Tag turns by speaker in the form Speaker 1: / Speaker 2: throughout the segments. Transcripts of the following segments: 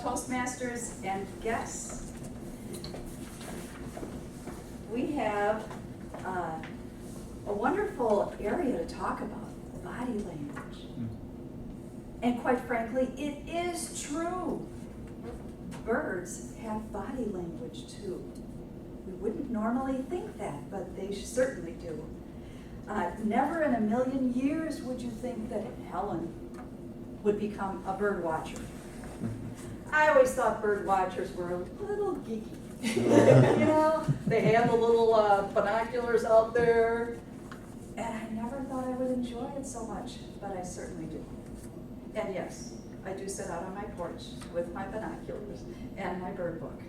Speaker 1: Toastmasters and guests. We have a wonderful area to talk about, body language. And quite frankly, it is true. Birds have body language too. We wouldn't normally think that, but they certainly do. Never in a million years would you think that Helen would become a bird watcher. I always thought bird watchers were a little geeky. You know, they have the little binoculars out there, and I never thought I would enjoy it so much, but I certainly do. And yes, I do sit out on my porch with my binoculars and my bird book.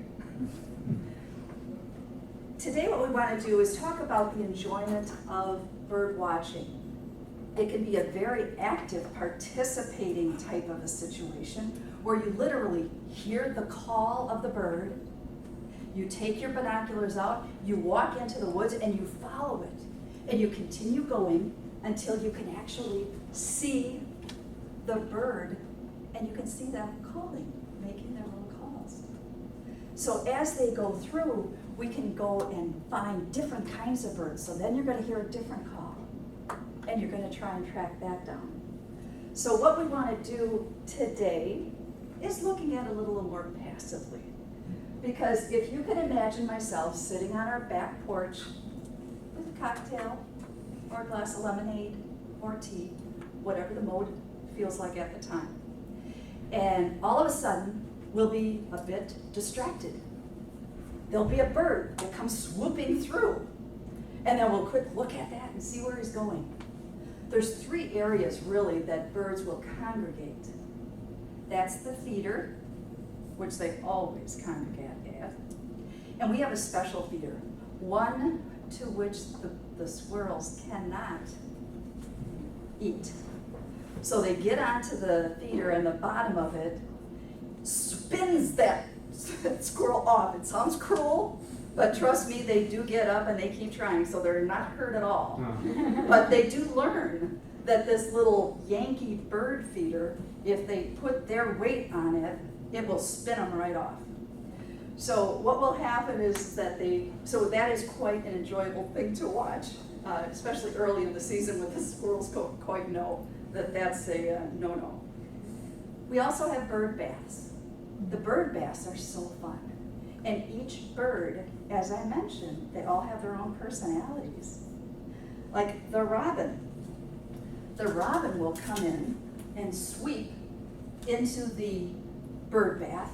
Speaker 1: Today what we want to do is talk about the enjoyment of bird watching. It can be a very active, participating type of a situation where you literally hear the call of the bird, you take your binoculars out, you walk into the woods and you follow it. And you continue going until you can actually see the bird and you can see them calling, making their little calls. So as they go through, we can go and find different kinds of birds. So then you're going to hear a different call and you're going to try and track that down. So what we want to do today is looking at it a little more passively. Because if you can imagine myself sitting on our back porch with a cocktail or a glass of lemonade or tea, whatever the mode feels like at the time, and all of a sudden we'll be a bit distracted. There'll be a bird that comes swooping through, and then we'll quick look at that and see where he's going. There's three areas really that birds will congregate. That's the feeder, which they always congregate at. And we have a special feeder, one to which the squirrels cannot eat. So they get onto the feeder and the bottom of it spins that squirrel off. It sounds cruel, but trust me, they do get up and they keep trying, so they're not hurt at all. But they do learn that this little Yankee bird feeder, if they put their weight on it, it will spin them right off. So what will happen is that so that is quite an enjoyable thing to watch, especially early in the season when the squirrels don't quite know that that's a no-no. We also have bird baths. The bird baths are so fun. And each bird, as I mentioned, they all have their own personalities. Like the robin. The robin will come in and sweep into the bird bath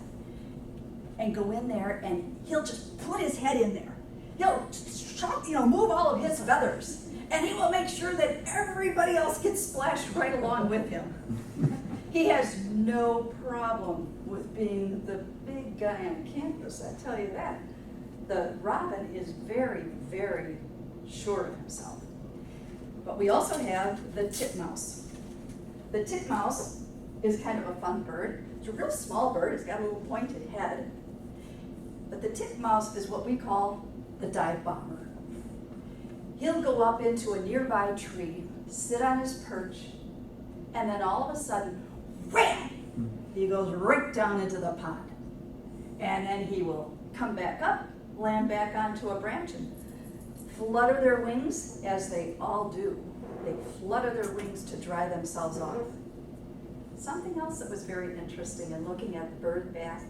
Speaker 1: and go in there, and he'll just put his head in there. He'll move all of his feathers, and he will make sure that everybody else gets splashed right along with him. He has no problem with being the big guy on campus, I tell you that. The robin is very, very sure of himself. But we also have the titmouse. The titmouse is kind of a fun bird. It's a real small bird. It's got a little pointed head. But the titmouse is what we call the dive bomber. He'll go up into a nearby tree, sit on his perch, and then all of a sudden, wham! He goes right down into the pond. And then he will come back up, land back onto a branch, and flutter their wings, as they all do. They flutter their wings to dry themselves off. Something else that was very interesting in looking at the bird bath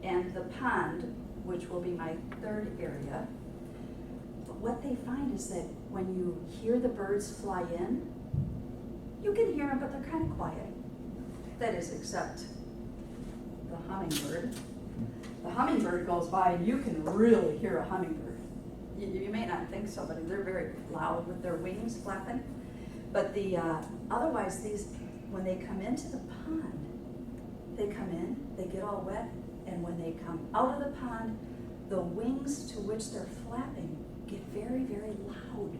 Speaker 1: and the pond, which will be my third area, but what they find is that when you hear the birds fly in, you can hear them, but they're kind of quiet. That is, except the hummingbird. The hummingbird goes by and you can really hear a hummingbird. You may not think so, but they're very loud with their wings flapping. But otherwise, when they come into the pond, they come in, they get all wet, and when they come out of the pond, the wings to which they're flapping get very, very loud.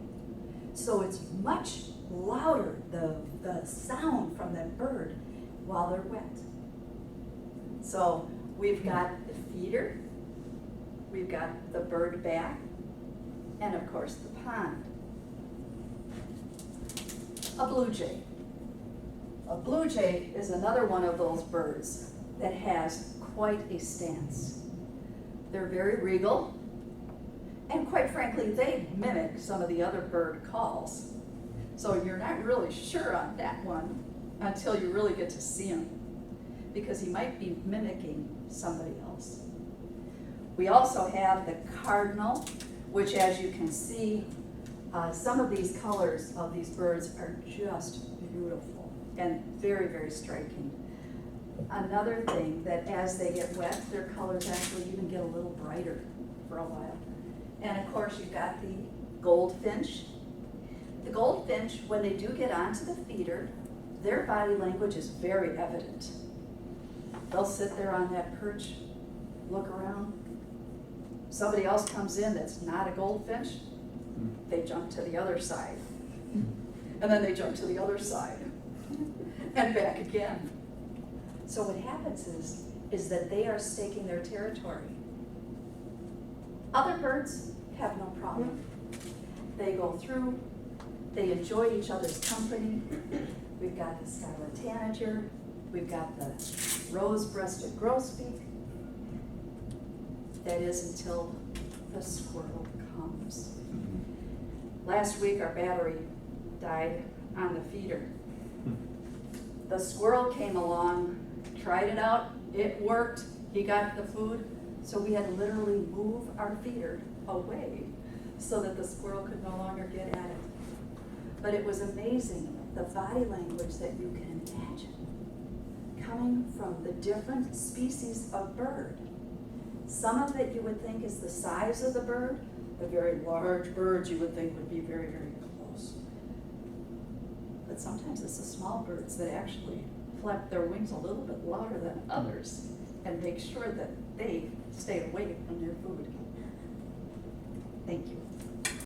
Speaker 1: So it's much louder, the sound from that bird while they're wet. So we've got the feeder, we've got the bird bath, and of course the pond. A blue jay. A blue jay is another one of those birds that has quite a stance. They're very regal, and quite frankly, they mimic some of the other bird calls. So you're not really sure on that one until you really get to see him, because he might be mimicking somebody else. We also have the cardinal, which, as you can see, some of these colors of these birds are just beautiful and very, very striking. Another thing, that as they get wet, their colors actually even get a little brighter for a while. And of course, you've got the goldfinch. The goldfinch, when they do get onto the feeder, their body language is very evident. They'll sit there on that perch, look around. Somebody else comes in that's not a goldfinch, they jump to the other side. And then they jump to the other side. And back again. So what happens is that they are staking their territory. Other birds have no problem. They go through, they enjoy each other's company. We've got the scarlet tanager, we've got the rose-breasted grosbeak. That is until the squirrel comes. Last week our battery died on the feeder. The squirrel came along, tried it out, it worked, he got the food, so we had to literally move our feeder away so that the squirrel could no longer get at it. But it was amazing, the body language that you can imagine coming from the different species of bird. Some of it you would think is the size of the bird. The very large birds you would think would be very, very close. But sometimes it's the small birds that actually flap their wings a little bit louder than others and make sure that they stay away from their food.